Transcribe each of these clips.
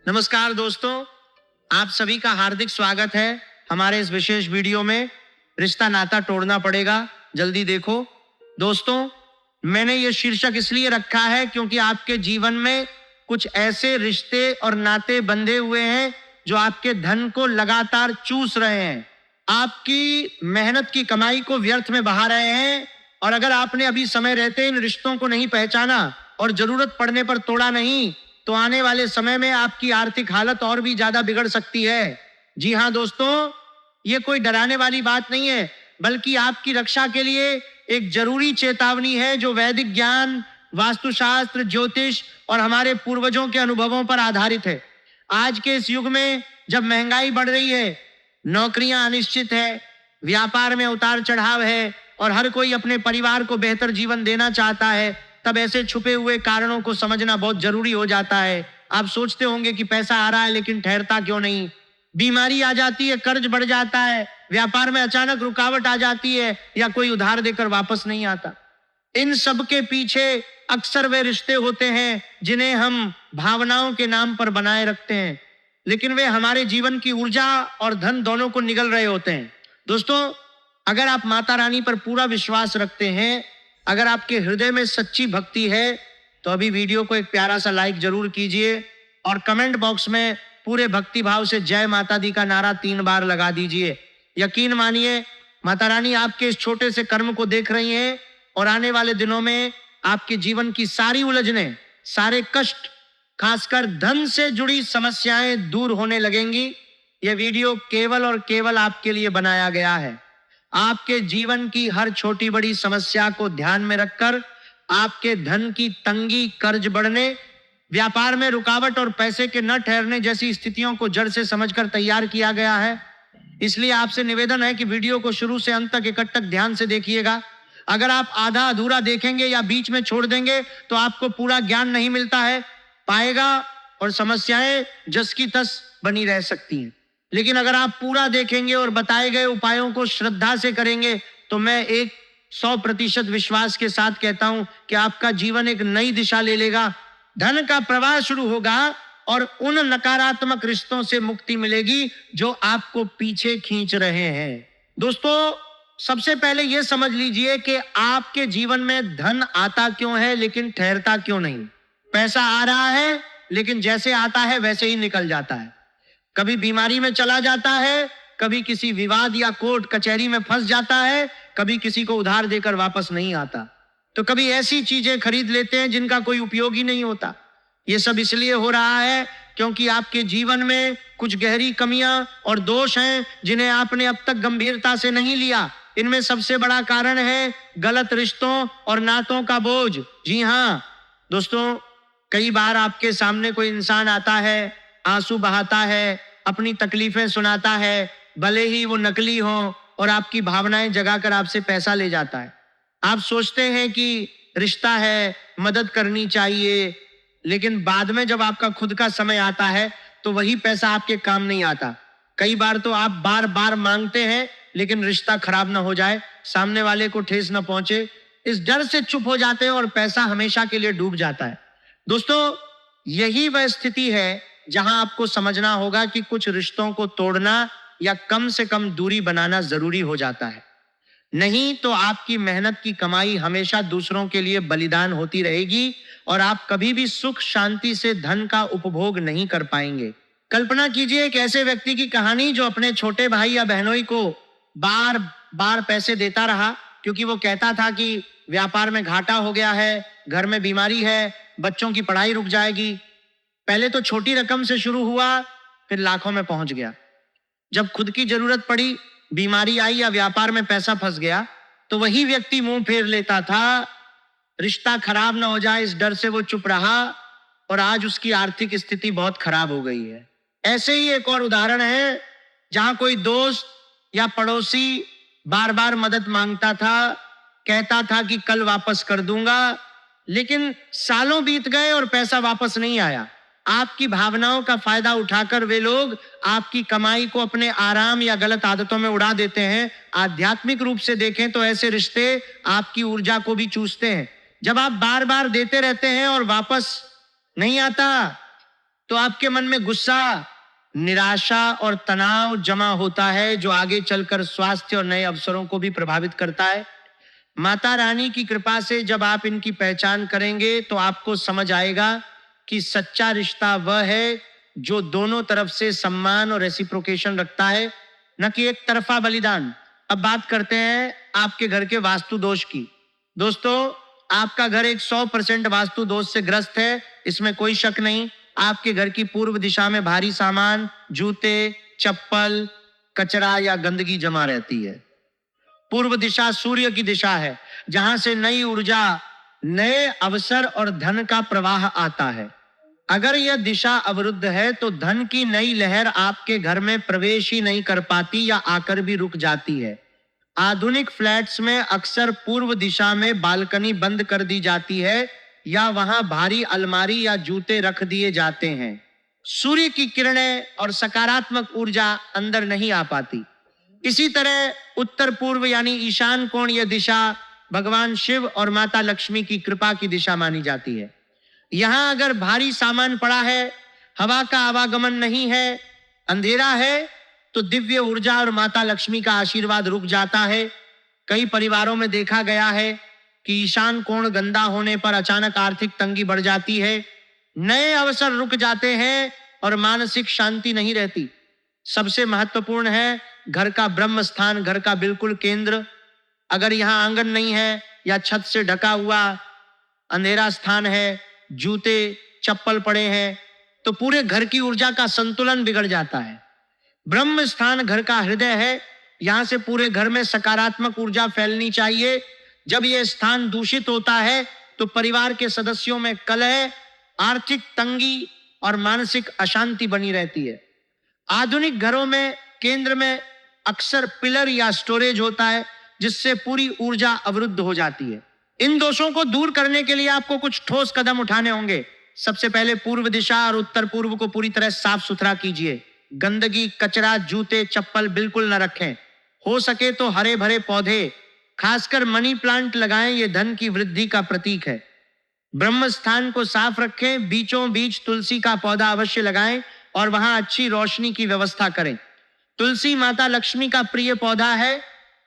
नमस्कार दोस्तों, आप सभी का हार्दिक स्वागत है हमारे इस विशेष वीडियो में। रिश्ता नाता तोड़ना पड़ेगा, जल्दी देखो। दोस्तों, मैंने ये शीर्षक इसलिए रखा है क्योंकि आपके जीवन में कुछ ऐसे रिश्ते और नाते बंधे हुए हैं जो आपके धन को लगातार चूस रहे हैं, आपकी मेहनत की कमाई को व्यर्थ में बहा रहे हैं। और अगर आपने अभी समय रहते इन रिश्तों को नहीं पहचाना और जरूरत पड़ने पर तोड़ा नहीं, तो आने वाले समय में आपकी आर्थिक हालत और भी ज्यादा बिगड़ सकती है। जी हां दोस्तों, ये कोई डराने वाली बात नहीं है, बल्कि आपकी रक्षा के लिए एक जरूरी चेतावनी है जो वैदिक ज्ञान, वास्तुशास्त्र, ज्योतिष और हमारे पूर्वजों के अनुभवों पर आधारित है। आज के इस युग में जब महंगाई बढ़ रही है, नौकरियां अनिश्चित है, व्यापार में उतार चढ़ाव है और हर कोई अपने परिवार को बेहतर जीवन देना चाहता है, तब ऐसे छुपे हुए कारणों को समझना बहुत जरूरी हो जाता है। आप सोचते होंगे कि पैसा आ रहा है लेकिन ठहरता क्यों नहीं, बीमारी आ जाती है, कर्ज बढ़ जाता है, व्यापार में अचानक रुकावट आ जाती है या कोई उधार देकर वापस नहीं आता। इन सब के पीछे अक्सर वे रिश्ते होते हैं जिन्हें हम भावनाओं के नाम पर बनाए रखते हैं, लेकिन वे हमारे जीवन की ऊर्जा और धन दोनों को निगल रहे होते हैं। दोस्तों, अगर आप माता रानी पर पूरा विश्वास रखते हैं, अगर आपके हृदय में सच्ची भक्ति है, तो अभी वीडियो को एक प्यारा सा लाइक जरूर कीजिए और कमेंट बॉक्स में पूरे भक्ति भाव से जय माता दी का नारा 3 बार लगा दीजिए। यकीन मानिए, माता रानी आपके इस छोटे से कर्म को देख रही हैं और आने वाले दिनों में आपके जीवन की सारी उलझनें, सारे कष्ट, खासकर धन से जुड़ी समस्याएं दूर होने लगेंगी। यह वीडियो केवल और केवल आपके लिए बनाया गया है। आपके जीवन की हर छोटी बड़ी समस्या को ध्यान में रखकर आपके धन की तंगी, कर्ज बढ़ने, व्यापार में रुकावट और पैसे के न ठहरने जैसी स्थितियों को जड़ से समझकर तैयार किया गया है। इसलिए आपसे निवेदन है कि वीडियो को शुरू से अंत तक इकट्ठा ध्यान से देखिएगा। अगर आप आधा अधूरा देखेंगे या बीच में छोड़ देंगे तो आपको पूरा ज्ञान नहीं मिलता है पाएगा और समस्याएं जस की तस बनी रह सकती हैं। लेकिन अगर आप पूरा देखेंगे और बताए गए उपायों को श्रद्धा से करेंगे तो मैं 100% विश्वास के साथ कहता हूं कि आपका जीवन एक नई दिशा ले लेगा, धन का प्रवाह शुरू होगा और उन नकारात्मक रिश्तों से मुक्ति मिलेगी जो आपको पीछे खींच रहे हैं। दोस्तों, सबसे पहले यह समझ लीजिए कि आपके जीवन में धन आता क्यों है लेकिन ठहरता क्यों नहीं। पैसा आ रहा है लेकिन जैसे आता है वैसे ही निकल जाता है। कभी बीमारी में चला जाता है, कभी किसी विवाद या कोर्ट कचहरी में फंस जाता है, कभी किसी को उधार देकर वापस नहीं आता, तो कभी ऐसी चीजें खरीद लेते हैं जिनका कोई उपयोग ही नहीं होता। ये सब इसलिए हो रहा है क्योंकि आपके जीवन में कुछ गहरी कमियां और दोष हैं जिन्हें आपने अब तक गंभीरता से नहीं लिया। इनमें सबसे बड़ा कारण है गलत रिश्तों और नातों का बोझ। जी हां दोस्तों, कई बार आपके सामने कोई इंसान आता है, आंसू बहाता है, अपनी तकलीफें सुनाता है, भले ही वो नकली हो, और आपकी भावनाएं जगाकर आपसे पैसा ले जाता है। आप सोचते हैं कि रिश्ता है, मदद करनी चाहिए, लेकिन बाद में जब आपका खुद का समय आता है तो वही पैसा आपके काम नहीं आता। कई बार तो आप बार बार मांगते हैं लेकिन रिश्ता खराब ना हो जाए, सामने वाले को ठेस ना पहुंचे, इस डर से चुप हो जाते हैं और पैसा हमेशा के लिए डूब जाता है। दोस्तों, यही वह स्थिति है जहां आपको समझना होगा कि कुछ रिश्तों को तोड़ना या कम से कम दूरी बनाना जरूरी हो जाता है। नहीं तो आपकी मेहनत की कमाई हमेशा दूसरों के लिए बलिदान होती रहेगी और आप कभी भी सुख शांति से धन का उपभोग नहीं कर पाएंगे। कल्पना कीजिए एक ऐसे व्यक्ति की कहानी जो अपने छोटे भाई या बहनोई को बार बार पैसे देता रहा क्योंकि वो कहता था कि व्यापार में घाटा हो गया है, घर में बीमारी है, बच्चों की पढ़ाई रुक जाएगी। पहले तो छोटी रकम से शुरू हुआ, फिर लाखों में पहुंच गया। जब खुद की जरूरत पड़ी, बीमारी आई या व्यापार में पैसा फंस गया, तो वही व्यक्ति मुंह फेर लेता था। रिश्ता खराब ना हो जाए इस डर से वो चुप रहा और आज उसकी आर्थिक स्थिति बहुत खराब हो गई है। ऐसे ही एक और उदाहरण है जहां कोई दोस्त या पड़ोसी बार बार मदद मांगता था, कहता था कि कल वापस कर दूंगा, लेकिन सालों बीत गए और पैसा वापस नहीं आया। आपकी भावनाओं का फायदा उठाकर वे लोग आपकी कमाई को अपने आराम या गलत आदतों में उड़ा देते हैं। आध्यात्मिक रूप से देखें तो ऐसे रिश्ते आपकी ऊर्जा को भी चूसते हैं। जब आप बार बार देते रहते हैं और वापस नहीं आता, तो आपके मन में गुस्सा, निराशा और तनाव जमा होता है, जो आगे चलकर स्वास्थ्य और नए अवसरों को भी प्रभावित करता है। माता रानी की कृपा से जब आप इनकी पहचान करेंगे तो आपको समझ आएगा कि सच्चा रिश्ता वह है जो दोनों तरफ से सम्मान और रेसिप्रोकेशन रखता है, न कि एक तरफा बलिदान। अब बात करते हैं आपके घर के वास्तु दोष की। दोस्तों, आपका घर एक 100% वास्तु दोष से ग्रस्त है, इसमें कोई शक नहीं। आपके घर की पूर्व दिशा में भारी सामान, जूते, चप्पल, कचरा या गंदगी जमा रहती है। पूर्व दिशा सूर्य की दिशा है, जहां से नई ऊर्जा, नए अवसर और धन का प्रवाह आता है। अगर यह दिशा अवरुद्ध है तो धन की नई लहर आपके घर में प्रवेश ही नहीं कर पाती या आकर भी रुक जाती है। आधुनिक फ्लैट्स में अक्सर पूर्व दिशा में बालकनी बंद कर दी जाती है या वहां भारी अलमारी या जूते रख दिए जाते हैं। सूर्य की किरणें और सकारात्मक ऊर्जा अंदर नहीं आ पाती। इसी तरह उत्तर पूर्व यानी ईशान कोण यह दिशा भगवान शिव और माता लक्ष्मी की कृपा की दिशा मानी जाती है। यहां अगर भारी सामान पड़ा है, हवा का आवागमन नहीं है, अंधेरा है, तो दिव्य ऊर्जा और माता लक्ष्मी का आशीर्वाद रुक जाता है। कई परिवारों में देखा गया है कि ईशान कोण गंदा होने पर अचानक आर्थिक तंगी बढ़ जाती है, नए अवसर रुक जाते हैं और मानसिक शांति नहीं रहती। सबसे महत्वपूर्ण है घर का ब्रह्म स्थान, घर का बिल्कुल केंद्र। अगर यहाँ आंगन नहीं है या छत से ढका हुआ अंधेरा स्थान है, जूते चप्पल पड़े हैं, तो पूरे घर की ऊर्जा का संतुलन बिगड़ जाता है। ब्रह्म स्थान घर का हृदय है, यहां से पूरे घर में सकारात्मक ऊर्जा फैलनी चाहिए। जब यह स्थान दूषित होता है तो परिवार के सदस्यों में कलह, आर्थिक तंगी और मानसिक अशांति बनी रहती है। आधुनिक घरों में केंद्र में अक्सर पिलर या स्टोरेज होता है, जिससे पूरी ऊर्जा अवरुद्ध हो जाती है। इन दोषों को दूर करने के लिए आपको कुछ ठोस कदम उठाने होंगे। सबसे पहले पूर्व दिशा और उत्तर पूर्व को पूरी तरह साफ सुथरा कीजिए। गंदगी, कचरा, जूते, चप्पल बिल्कुल न रखें। हो सके तो हरे भरे पौधे, खासकर मनी प्लांट लगाएं, ये धन की वृद्धि का प्रतीक है। ब्रह्म स्थान को साफ रखें, बीचों बीच तुलसी का पौधा अवश्य लगाएं और वहां अच्छी रोशनी की व्यवस्था करें। तुलसी माता लक्ष्मी का प्रिय पौधा है,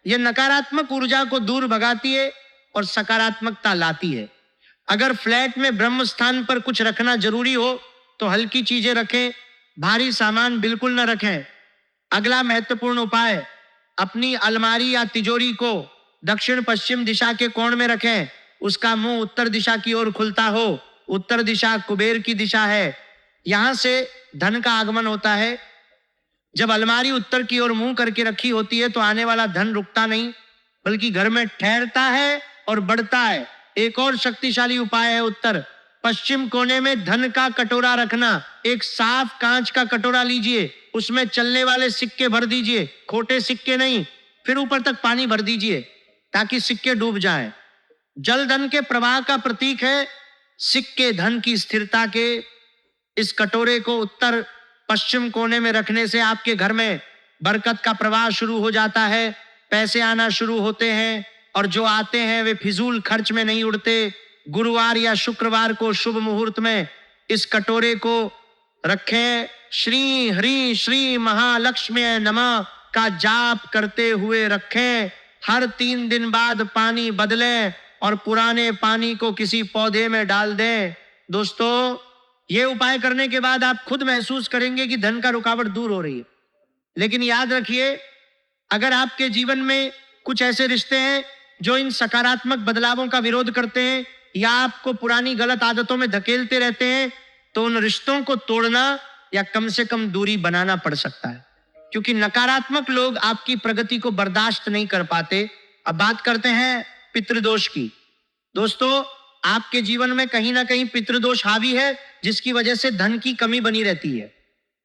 यह नकारात्मक ऊर्जा को दूर भगाती है और सकारात्मकता लाती है। अगर फ्लैट में ब्रह्म स्थान पर कुछ रखना जरूरी हो तो हल्की चीजें रखें, भारी सामान बिल्कुल न रखें। अगला महत्वपूर्ण उपाय, अपनी अलमारी या तिजोरी को दक्षिण पश्चिम दिशा के कोण में रखें। उसका मुंह उत्तर दिशा की ओर खुलता हो। उत्तर दिशा कुबेर की दिशा है, यहां से धन का आगमन होता है। जब अलमारी उत्तर की ओर मुंह करके रखी होती है तो आने वाला धन रुकता नहीं, बल्कि घर में ठहरता है और बढ़ता है। एक और शक्तिशाली उपाय है उत्तर पश्चिम कोने में धन का कटोरा रखना। एक साफ कांच का कटोरा लीजिए, उसमें चलने वाले सिक्के भर दीजिए, खोटे सिक्के नहीं। फिर ऊपर तक पानी भर दीजिए ताकि सिक्के डूब जाएं। जल धन के प्रवाह का प्रतीक है, सिक्के धन की स्थिरता के। इस कटोरे को उत्तर पश्चिम कोने में रखने से आपके घर में बरकत का प्रवाह शुरू हो जाता है, पैसे आना शुरू होते हैं और जो आते हैं वे फिजूल खर्च में नहीं उड़ते। गुरुवार या शुक्रवार को शुभ मुहूर्त में इस कटोरे को रखें। श्री हरि श्री महालक्ष्मी नमः का जाप करते हुए रखें। हर 3 दिन बाद पानी बदलें और पुराने पानी को किसी पौधे में डाल दें। दोस्तों, ये उपाय करने के बाद आप खुद महसूस करेंगे कि धन का रुकावट दूर हो रही है। लेकिन याद रखिए, अगर आपके जीवन में कुछ ऐसे रिश्ते हैं जो इन सकारात्मक बदलावों का विरोध करते हैं या आपको पुरानी गलत आदतों में धकेलते रहते हैं, तो उन रिश्तों को तोड़ना या कम से कम दूरी बनाना पड़ सकता है, क्योंकि नकारात्मक लोग आपकी प्रगति को बर्दाश्त नहीं कर पाते। अब बात करते हैं पितृदोष की। दोस्तों, आपके जीवन में कहीं ना कहीं पितृदोष हावी है, जिसकी वजह से धन की कमी बनी रहती है।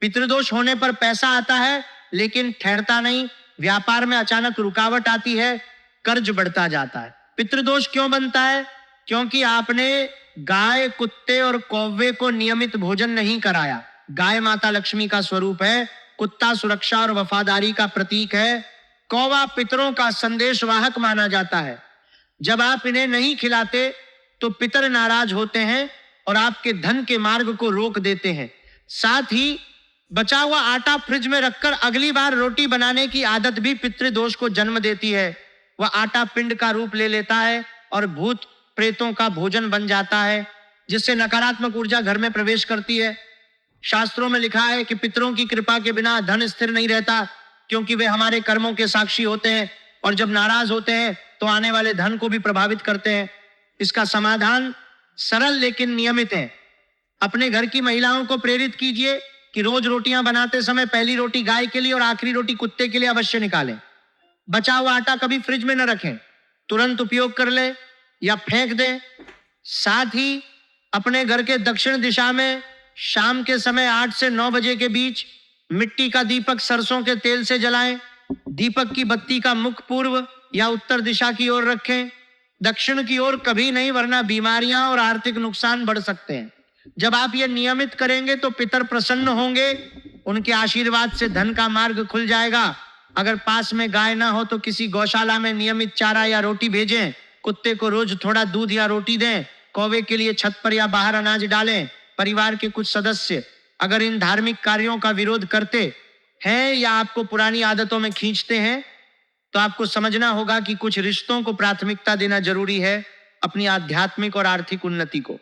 पितृदोष होने पर पैसा आता है लेकिन ठहरता नहीं, व्यापार में अचानक रुकावट आती है, कर्ज बढ़ता जाता है। पितृदोष क्यों बनता है? क्योंकि आपने गाय, कुत्ते और कौवे को नियमित भोजन नहीं कराया। गाय माता लक्ष्मी का स्वरूप है, कुत्ता सुरक्षा और वफादारी का प्रतीक है, कौवा पितरों का संदेशवाहक माना जाता है। जब आप इन्हें नहीं खिलाते तो पितर नाराज होते हैं और आपके धन के मार्ग को रोक देते हैं। साथ ही बचा हुआ आटा फ्रिज में रखकर अगली बार रोटी बनाने की आदत भी पितृदोष को जन्म देती है। वह आटा पिंड का रूप ले लेता है और भूत प्रेतों का भोजन बन जाता है, जिससे नकारात्मक ऊर्जा घर में प्रवेश करती है। शास्त्रों में लिखा है कि पितरों की कृपा के बिना धन स्थिर नहीं रहता, क्योंकि वे हमारे कर्मों के साक्षी होते हैं और जब नाराज होते हैं तो आने वाले धन को भी प्रभावित करते हैं। इसका समाधान सरल लेकिन नियमित है। अपने घर की महिलाओं को प्रेरित कीजिए कि रोज रोटियां बनाते समय पहली रोटी गाय के लिए और आखिरी रोटी कुत्ते के लिए अवश्य निकालें। बचा हुआ आटा कभी फ्रिज में न रखें, तुरंत उपयोग कर ले या फेंक दें। साथ ही अपने घर के दक्षिण दिशा में शाम के समय 8 से 9 बजे के बीच मिट्टी का दीपक सरसों के तेल से जलाएं। दीपक की बत्ती का मुख पूर्व या उत्तर दिशा की ओर रखें, दक्षिण की ओर कभी नहीं, वरना बीमारियां और आर्थिक नुकसान बढ़ सकते हैं। जब आप ये नियमित करेंगे तो पितर प्रसन्न होंगे, उनके आशीर्वाद से धन का मार्ग खुल जाएगा। अगर पास में गाय ना हो तो किसी गौशाला में नियमित चारा या रोटी भेजें। कुत्ते को रोज थोड़ा दूध या रोटी दें। कौवे के लिए छत पर या बाहर अनाज डालें। परिवार के कुछ सदस्य अगर इन धार्मिक कार्यों का विरोध करते हैं या आपको पुरानी आदतों में खींचते हैं, तो आपको समझना होगा कि कुछ रिश्तों को प्राथमिकता देना जरूरी है अपनी आध्यात्मिक और आर्थिक उन्नति को।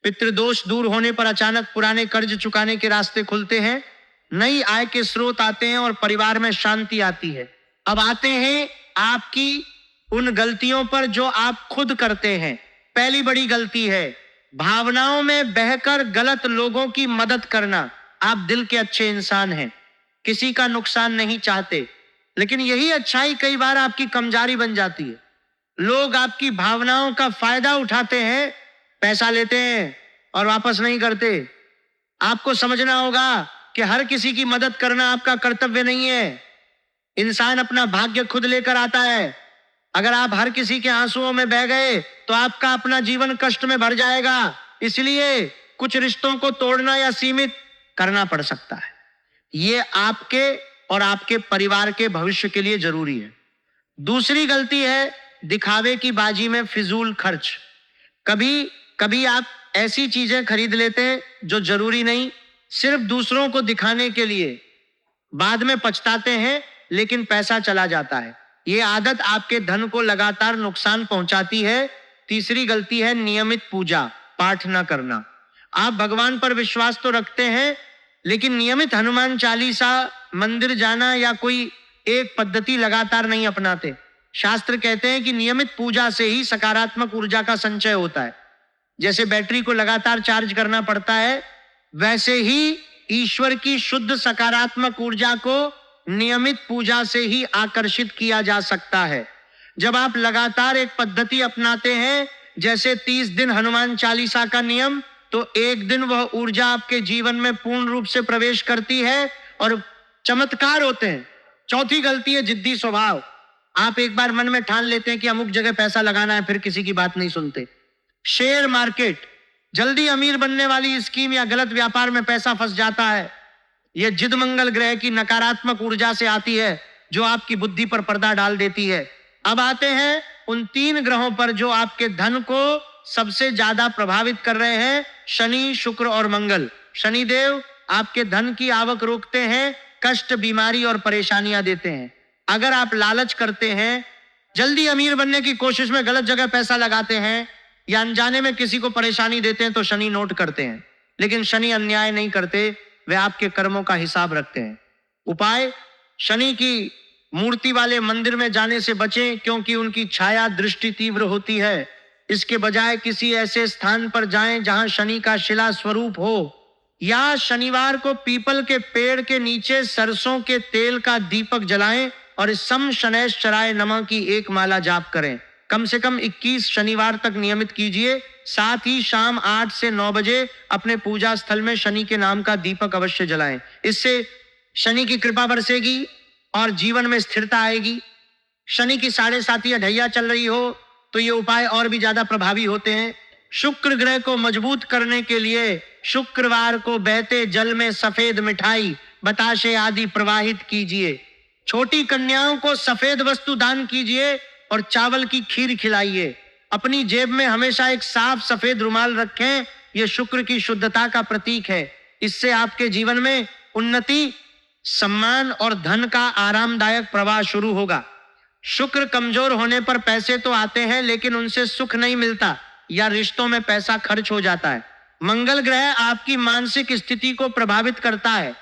पितृदोष दूर होने पर अचानक पुराने कर्ज चुकाने के रास्ते खुलते हैं, नई आय के स्रोत आते हैं और परिवार में शांति आती है। अब आते हैं आपकी उन गलतियों पर जो आप खुद करते हैं। पहली बड़ी गलती है भावनाओं में बहकर गलत लोगों की मदद करना। आप दिल के अच्छे इंसान हैं, किसी का नुकसान नहीं चाहते, लेकिन यही अच्छाई कई बार आपकी कमजोरी बन जाती है। लोग आपकी भावनाओं का फायदा उठाते हैं, पैसा लेते हैं और वापस नहीं करते। आपको समझना होगा कि हर किसी की मदद करना आपका कर्तव्य नहीं है। इंसान अपना भाग्य खुद लेकर आता है। अगर आप हर किसी के आंसुओं में बह गए तो आपका अपना जीवन कष्ट में भर जाएगा। इसलिए कुछ रिश्तों को तोड़ना या सीमित करना पड़ सकता है। ये आपके और आपके परिवार के भविष्य के लिए जरूरी है। दूसरी गलती है दिखावे की बाजी में फिजूल खर्च। कभी कभी आप ऐसी चीजें खरीद लेते हैं जो जरूरी नहीं, सिर्फ दूसरों को दिखाने के लिए। बाद में पछताते हैं लेकिन पैसा चला जाता है। ये आदत आपके धन को लगातार नुकसान पहुंचाती है। तीसरी गलती है नियमित पूजा पाठ न करना। आप भगवान पर विश्वास तो रखते हैं, लेकिन नियमित हनुमान चालीसा, मंदिर जाना या कोई एक पद्धति लगातार नहीं अपनाते। शास्त्र कहते हैं कि नियमित पूजा से ही सकारात्मक ऊर्जा का संचय होता है। जैसे बैटरी को लगातार चार्ज करना पड़ता है, वैसे ही ईश्वर की शुद्ध सकारात्मक ऊर्जा को नियमित पूजा से ही आकर्षित किया जा सकता है। जब आप लगातार एक पद्धति अपनाते हैं, जैसे 30 दिन हनुमान चालीसा का नियम, तो एक दिन वह ऊर्जा आपके जीवन में पूर्ण रूप से प्रवेश करती है और चमत्कार होते हैं। चौथी गलती है जिद्दी स्वभाव। आप एक बार मन में ठान लेते हैं कि अमुक जगह पैसा लगाना है, फिर किसी की बात नहीं सुनते। शेयर मार्केट, जल्दी अमीर बनने वाली स्कीम या गलत व्यापार में पैसा फंस जाता है। यह जिद मंगल ग्रह की नकारात्मक ऊर्जा से आती है जो आपकी बुद्धि पर पर्दा डाल देती है। अब आते हैं उन 3 ग्रहों पर जो आपके धन को सबसे ज्यादा प्रभावित कर रहे हैं, शनि, शुक्र और मंगल। शनिदेव आपके धन की आवक रोकते हैं, कष्ट, बीमारी और परेशानियां देते हैं। अगर आप लालच करते हैं, जल्दी अमीर बनने की कोशिश में गलत जगह पैसा लगाते हैं या अनजाने में किसी को परेशानी देते हैं, तो शनि नोट करते हैं। लेकिन शनि अन्याय नहीं करते, वे आपके कर्मों का हिसाब रखते हैं। उपाय, शनि की मूर्ति वाले मंदिर में जाने से बचें, क्योंकि उनकी छाया दृष्टि तीव्र होती है। इसके बजाय किसी ऐसे स्थान पर जाएं जहां शनि का शिला स्वरूप हो, या शनिवार को पीपल के पेड़ के नीचे सरसों के तेल का दीपक जलाएं और सम शनैश्चराय नमः की 1 माला जाप करें। कम से कम 21 शनिवार तक नियमित कीजिए। साथ ही शाम 8 से 9 बजे अपने पूजा स्थल में शनि के नाम का दीपक अवश्य जलाएं। इससे शनि की कृपा बरसेगी और जीवन में स्थिरता आएगी। शनि की 7.5 या ढैया चल रही हो तो ये उपाय और भी ज्यादा प्रभावी होते हैं। शुक्र ग्रह को मजबूत करने के लिए शुक्रवार को बहते जल में सफेद मिठाई, बताशे आदि प्रवाहित कीजिए। छोटी कन्याओं को सफेद वस्तु दान कीजिए और चावल की खीर खिलाइए। अपनी जेब में हमेशा एक साफ सफेद रुमाल रखें, यह शुक्र की शुद्धता का प्रतीक है। इससे आपके जीवन में उन्नति, सम्मान और धन का आरामदायक प्रवाह शुरू होगा। शुक्र कमजोर होने पर पैसे तो आते हैं लेकिन उनसे सुख नहीं मिलता या रिश्तों में पैसा खर्च हो जाता है। मंगल ग्रह आपकी मानसिक स्थिति को प्रभावित करता है।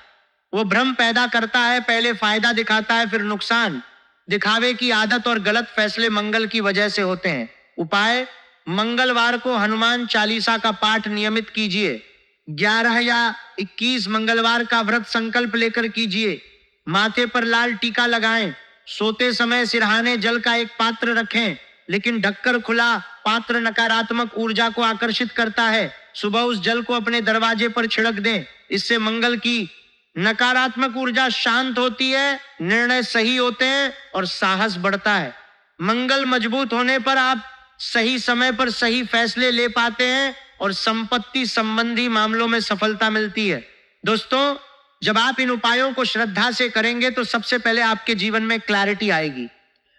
वो भ्रम पैदा करता है, पहले फायदा दिखाता है फिर नुकसान। दिखावे की आदत और गलत फैसले मंगल की वजह से होते हैं। उपाय: मंगलवार को हनुमान चालीसा का पाठ नियमित कीजिए। 11 या 21 मंगलवार का व्रत संकल्प लेकर कीजिए। माथे पर लाल टीका लगाएं। सोते समय सिरहाने जल का एक पात्र रखें, लेकिन ढककर खुला पात्र नकारात्मक ऊर्जा को आकर्षित करता है। सुबह उस जल को अपने दरवाजे पर छिड़क दें। इससे मंगल की नकारात्मक ऊर्जा शांत होती है, निर्णय सही होते हैं और साहस बढ़ता है। मंगल मजबूत होने पर आप सही समय पर सही फैसले ले पाते हैं और संपत्ति संबंधी मामलों में सफलता मिलती है। दोस्तों, जब आप इन उपायों को श्रद्धा से करेंगे तो सबसे पहले आपके जीवन में क्लैरिटी आएगी।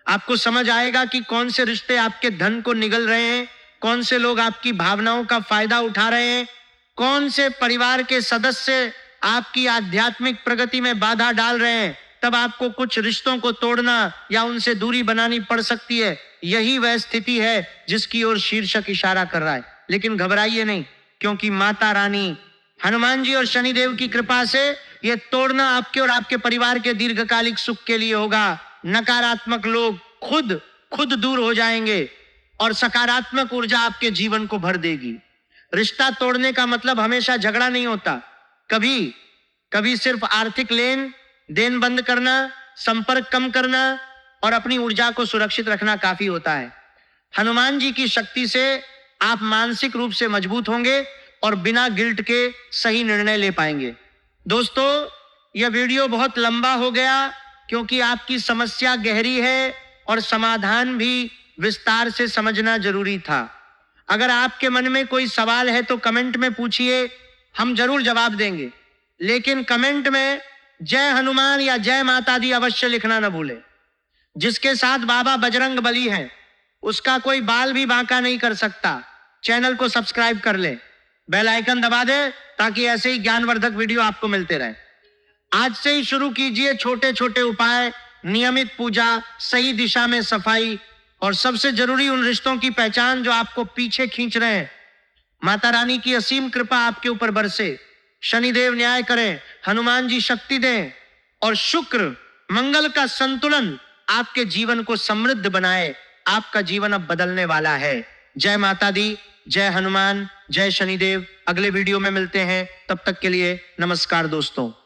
आपको समझ आएगा कि कौन से रिश्ते आपके धन को निगल रहे हैं, कौन से लोग आपकी भावनाओं का फायदा उठा रहे हैं, कौन से परिवार के सदस्य आपकी आध्यात्मिक प्रगति में बाधा डाल रहे हैं। तब आपको कुछ रिश्तों को तोड़ना या उनसे दूरी बनानी पड़ सकती है। यही वह स्थिति है जिसकी ओर शीर्षक इशारा कर रहा है। लेकिन घबराइए नहीं, क्योंकि माता रानी, हनुमान जी और शनिदेव की कृपा से यह तोड़ना आपके और आपके परिवार के दीर्घकालिक सुख के लिए होगा। नकारात्मक लोग खुद दूर हो जाएंगे और सकारात्मक ऊर्जा आपके जीवन को भर देगी। रिश्ता तोड़ने का मतलब हमेशा झगड़ा नहीं होता। कभी कभी सिर्फ आर्थिक लेन देन बंद करना, संपर्क कम करना और अपनी ऊर्जा को सुरक्षित रखना काफी होता है। हनुमान जी की शक्ति से आप मानसिक रूप से मजबूत होंगे और बिना गिल्ट के सही निर्णय ले पाएंगे। दोस्तों, यह वीडियो बहुत लंबा हो गया क्योंकि आपकी समस्या गहरी है और समाधान भी विस्तार से समझना जरूरी था। अगर आपके मन में कोई सवाल है तो कमेंट में पूछिए, हम जरूर जवाब देंगे। लेकिन कमेंट में जय हनुमान या जय माता दी अवश्य लिखना न भूलें। जिसके साथ बाबा बजरंग बली हैं, उसका कोई बाल भी बांका नहीं कर सकता। चैनल को सब्सक्राइब कर ले, बेल आइकन दबा दे ताकि ऐसे ही ज्ञानवर्धक वीडियो आपको मिलते रहे। आज से ही शुरू कीजिए छोटे छोटे उपाय, नियमित पूजा, सही दिशा में सफाई और सबसे जरूरी उन रिश्तों की पहचान जो आपको पीछे खींच रहे हैं। माता रानी की असीम कृपा आपके ऊपर बरसे, शनिदेव न्याय करें, हनुमान जी शक्ति दें और शुक्र मंगल का संतुलन आपके जीवन को समृद्ध बनाए। आपका जीवन अब बदलने वाला है। जय माता दी, जय हनुमान, जय शनिदेव। अगले वीडियो में मिलते हैं, तब तक के लिए नमस्कार दोस्तों।